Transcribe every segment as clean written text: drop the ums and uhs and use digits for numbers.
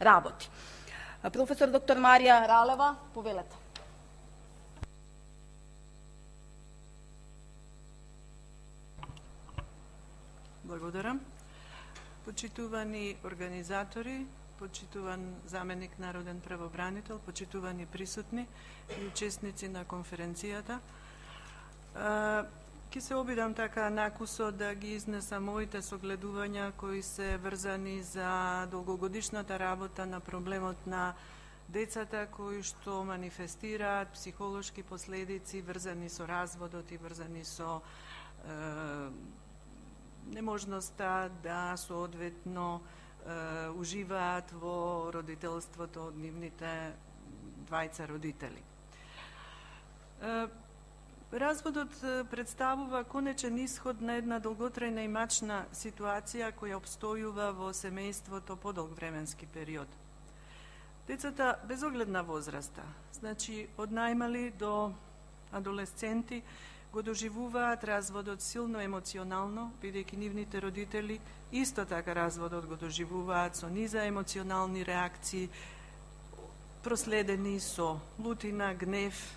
работи. Професор доктор Марија Ралева, повелете. Благодарам. Почитувани организатори, почитуван заменик народен правобранител, почитувани присутни и учесници на конференцијата. Ке се обидам така накусо да ги изнесам моите согледувања кои се врзани за долгогодишната работа на проблемот на децата кои што манифестираат психолошки последици врзани со разводот и врзани со неможноста да соодветно уживаат во родителството од нивните двајца родители. Разводот представува конечен исход на една долготрајна и мачна ситуација која обстојува во семејството подолг временски период. Децата без оглед на возраста, значи од најмали до адолесценти, го доживуваат разводот силно емоционално, бидејќи нивните родители исто така разводот го доживуваат со низа емоционални реакции, проследени со лутина, гнев,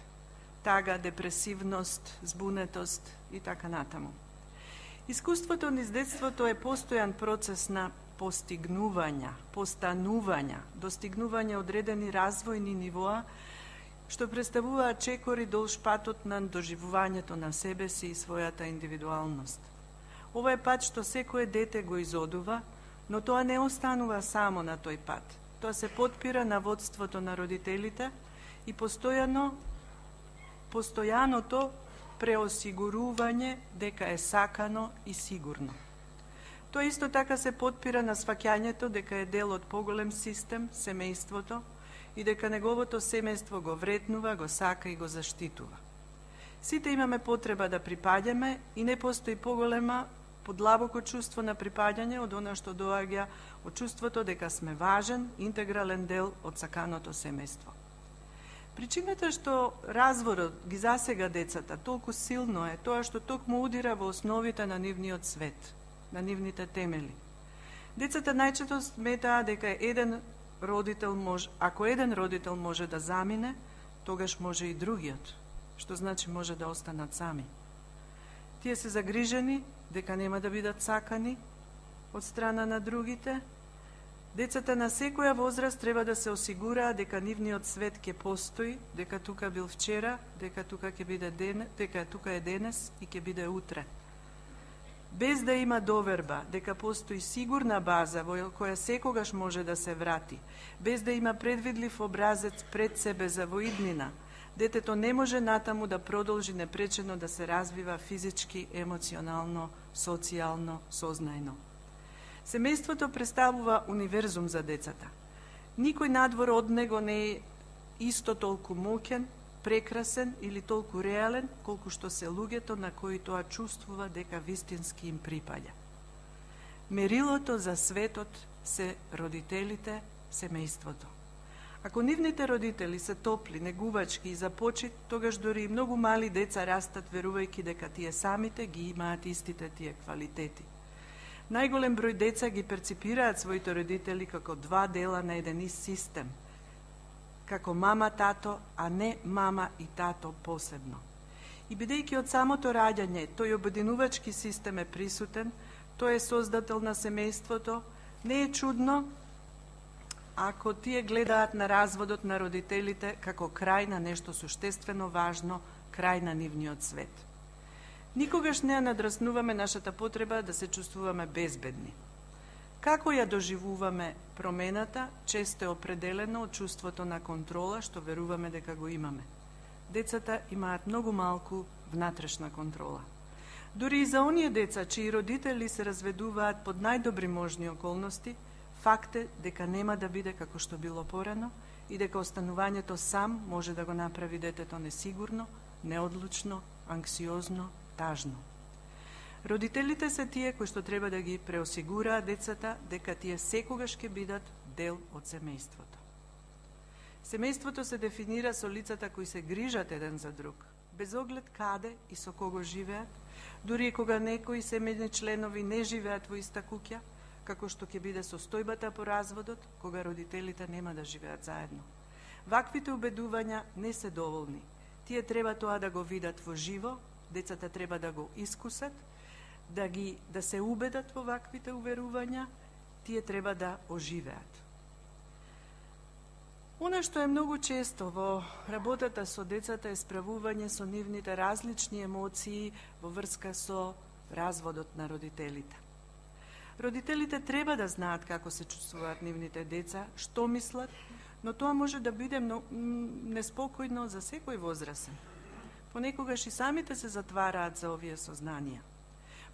тага, депресивност, збунетост и така натаму. Искуството низ детството е постојан процес на постигнувања, постанувања, достигнување одредени развојни нивоа, што представуваат чекори долж патот на доживувањето на себе си и својата индивидуалност. Ова е пат што секое дете го изодува, но тоа не останува само на тој пат. Тоа се потпира на водството на родителите и постојаното преосигурување дека е сакано и сигурно. Тоа исто така се потпира на сваќањето дека е дел од поголем систем, семејството, и дека неговото семејство го вретнува, го сака и го заштитува. Сите имаме потреба да припаѓаме и не постои поголема, подлабоко чувство на припаѓање од она што доаѓа од чувството дека сме важен, интегрален дел од саканото семејство. Причината што разводот ги засега децата толку силно е тоа што токму удира во основите на нивниот свет, на нивните темели. Децата најчесто сметаат дека ако еден родител може да замине, тогаш може и другиот, што значи може да останат сами. Тие се загрижени дека нема да бидат сакани од страна на другите. Децата на секоја возраст треба да се осигураа дека нивниот свет ќе постои, дека тука бил вчера, дека тука е денес и ќе биде утре. Без да има доверба дека постои сигурна база во која секогаш може да се врати, без да има предвидлив образец пред себе за воиднина, детето не може натаму да продолжи непречено да се развива физички, емоционално, социјално, сознајно. Семејството представува универзум за децата. Никој надвор од него не е исто толку моќен, прекрасен или толку реален, колку што се луѓето на кои тоа чувствува дека вистински им припаѓа. Мерилото за светот се родителите, семејството. Ако нивните родители се топли, негувачки и за почит, тогаш дори и многу мали деца растат верувајќи дека тие самите ги имаат истите тие квалитети. Најголем број деца ги перципираат своите родители како два дела на еден ист систем, како мама, тато, а не мама и тато посебно. И бидејќи од самото раѓање тој обединувачки систем е присутен, тој е создател на семејството, не е чудно ако тие гледаат на разводот на родителите како крај на нешто суштествено важно, крај на нивниот свет. Никогаш не ја надраснуваме нашата потреба да се чувствуваме безбедни. Како ја доживуваме промената, често е определено од чувството на контрола, што веруваме дека го имаме. Децата имаат многу малку внатрешна контрола. Дури и за оние деца, чии родители се разведуваат под најдобри можни околности, факт е дека нема да биде како што било порано и дека останувањето сам може да го направи детето несигурно, неодлучно, анксиозно, тажно. Родителите се тие кои што треба да ги преосигураат децата дека тие секогаш ќе бидат дел од семејството. Семејството се дефинира со лицата кои се грижат еден за друг, без оглед каде и со кого живеат, дури и кога некои семејни членови не живеат во иста куќа, како што ќе биде состојбата по разводот, кога родителите нема да живеат заедно. Ваквите убедувања не се доволни. Тие треба тоа да го видат во живо, децата треба да го искусат, да се убедат во ваквите уверувања, тие треба да оживеат. Она што е многу често во работата со децата е справување со нивните различни емоции во врска со разводот на родителите. Родителите треба да знаат како се чувствуваат нивните деца, што мислат, но тоа може да биде неспокојно за секој возрастен. Понекогаш и самите се затвараат за овие сознанија.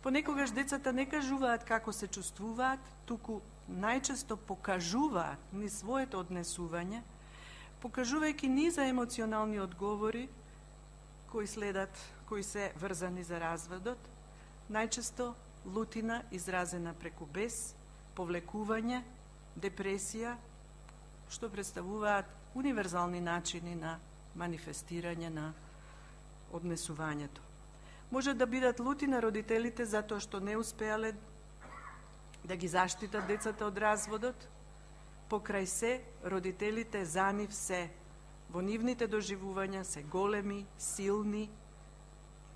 Понекогаш децата не кажуваат како се чувствуваат, туку најчесто покажуваат ни своето однесување, покажувајќи низа емоционални одговори кои следат, кои се врзани за разводот, најчесто лутина изразена преку бес, повлекување, депресија, што представуваат универзални начини на манифестирање на однесувањето. Може да бидат лути на родителите затоа што не успеале да ги заштитат децата од разводот. Покрај се, родителите за нив се во нивните доживувања се големи, силни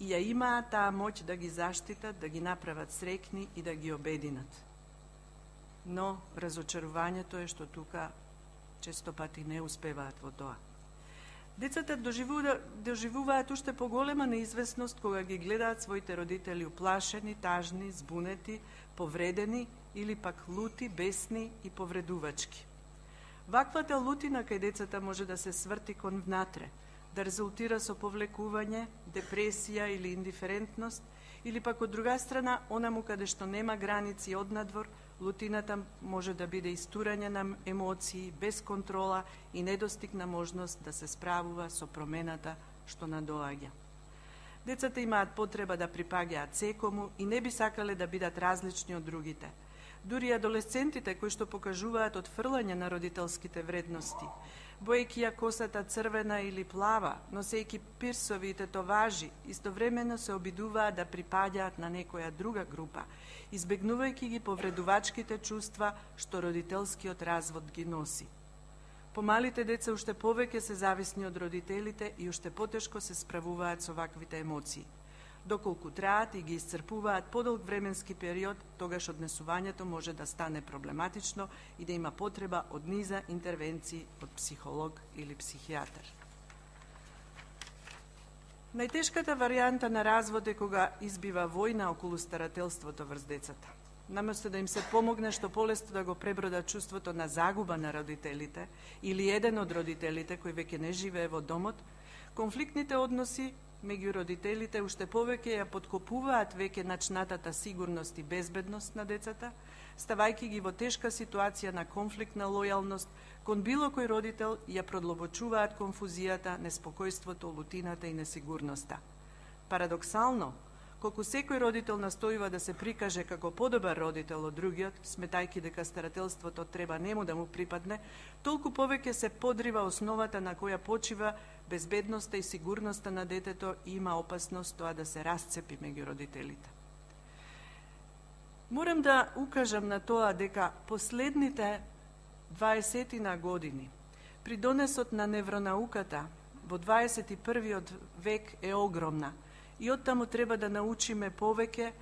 и ја имаат таа моќ да ги заштитат, да ги направат среќни и да ги обединат. Но разочарувањето е што тука често пати не успеваат во тоа. Децата доживуваат уште поголема неизвестност кога ги гледаат своите родители уплашени, тажни, збунети, повредени или пак лути, бесни и повредувачки. Ваквата лутина кај децата може да се сврти кон внатре, да резултира со повлекување, депресија или индиферентност, или пак од друга страна, онаму каде што нема граници однадвор, лутината може да биде истурање на емоции, без контрола и недостигна можност да се справува со промената што надоаѓа. Децата имаат потреба да припаѓаат секому и не би сакале да бидат различни од другите. Дури адолесцентите кои што покажуваат отфрлање на родителските вредности, боејќи ја косата црвена или плава, носејќи пирсови и тетоважи, истовремено се обидуваат да припаѓаат на некоја друга група, избегнувајќи ги повредувачките чувства што родителскиот развод ги носи. Помалите деца уште повеќе се зависни од родителите и уште потешко се справуваат со ваквите емоции. Доколку траат и ги исцрпуваат подолг временски период, тогаш однесувањето може да стане проблематично и да има потреба од низа интервенции од психолог или психијатар. Најтешката варијанта на развод е кога избива војна околу старателството врз децата. Наместо да им се помогне што полесно да го пребродат чувството на загуба на родителите или еден од родителите кој веќе не живее во домот, конфликтните односи меѓу родителите уште повеќе ја подкопуваат веќе начнатата сигурност и безбедност на децата, ставајќи ги во тешка ситуација на конфликтна лојалност, кон било кој родител ја продлабочуваат конфузијата, неспокојството, лутината и несигурноста. Парадоксално, колку секој родител настојува да се прикаже како подобар родител од другиот, сметајќи дека старателството треба нему да му припадне, толку повеќе се подрива основата на која почива безбедноста и сигурноста на детето и има опасност тоа да се расцепи меѓу родителите. Морам да укажам на тоа дека последните 20 години придонесот на невронауката во 21. век е огромна и оттаму треба да научиме повеќе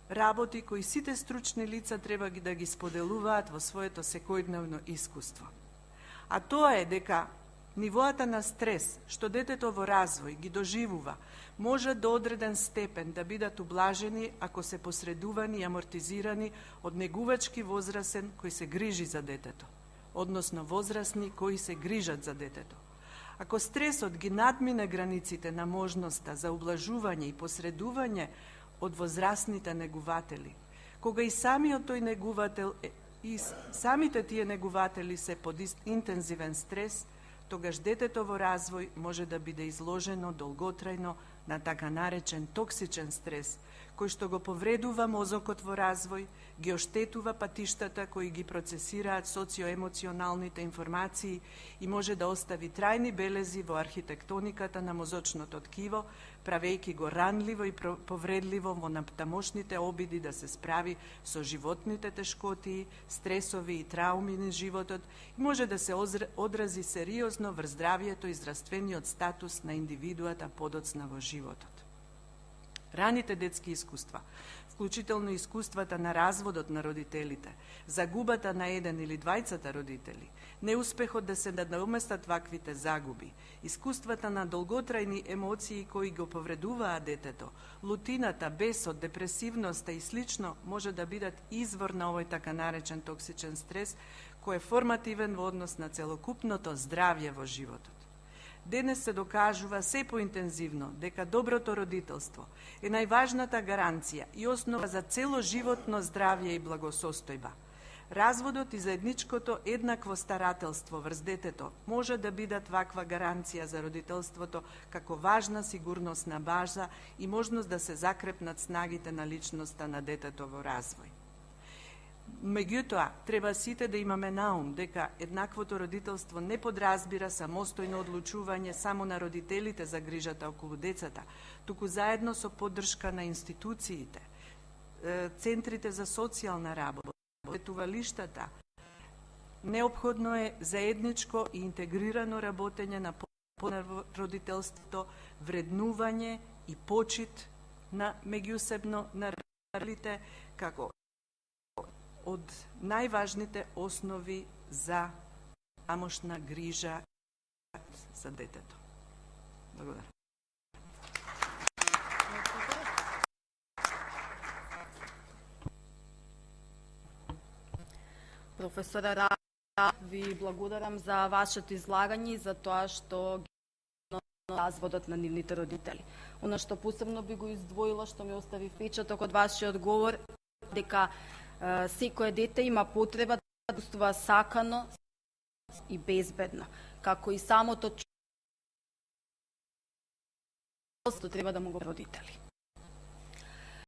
работи кои сите стручни лица треба да ги споделуваат во своето секојдневно искуство. А тоа е дека нивоата на стрес што детето во развој ги доживува може до одреден степен да бидат ублажени ако се посредувани и амортизирани од негувачки возрасен кој се грижи за детето, односно возрасни кои се грижат за детето. Ако стресот ги надмине границите на можноста за ублажување и посредување од возрастните негуватели, кога и самиот тој негувател и самите тие негуватели се под интензивен стрес, тогаш детето во развој може да биде изложено долготрајно на така наречен токсичен стрес, кој што го повредува мозокот во развој, ги оштетува патиштата кои ги процесираат социоемоционалните информации и може да остави трајни белези во архитектониката на мозочното ткиво, правејќи го ранливо и повредливо во тамошните обиди да се справи со животните тешкотии, стресови и трауми на животот и може да се одрази сериозно врз здравието и здравствениот статус на индивидуата подоцна во животот. Раните детски искуства, вклучително искуствата на разводот на родителите, загубата на еден или двајцата родители, неуспехот да се надоместат ваквите загуби, искуствата на долготрајни емоции кои го повредуваат детето, лутината, бесот, депресивноста и слично може да бидат извор на овој така наречен токсичен стрес, кој е формативен во однос на целокупното здравје во животот. Денес се докажува се поинтензивно дека доброто родителство е најважната гаранција и основа за целоживотно здравје и благосостојба. Разводот и заедничкото еднакво старателство врз детето може да бидат ваква гаранција за родителството како важна сигурносна база и можност да се закрепнат снагите на личноста на детето во развој. Меѓутоа, треба сите да имаме наум дека еднаквото родителство не подразбира самостојно одлучување само на родителите за грижата околу децата, туку заедно со поддршка на институциите, центрите за социјална работа, сетувалиштата. Неопходно е заедничко и интегрирано работење на родителството, вреднување и почит на меѓусебно на родителите како од најважните основи за тамошна грижа за детето. Благодарам. Професора Ралева, ви благодарам за вашето излагање и за тоа што ги разводот на нивните родители. Оно што посебно би го издвоила, што ми остави впечаток од вашиот говор, дека секое дете има потреба да чувствува сакано и безбедно, како и самото чувство треба да му го родители.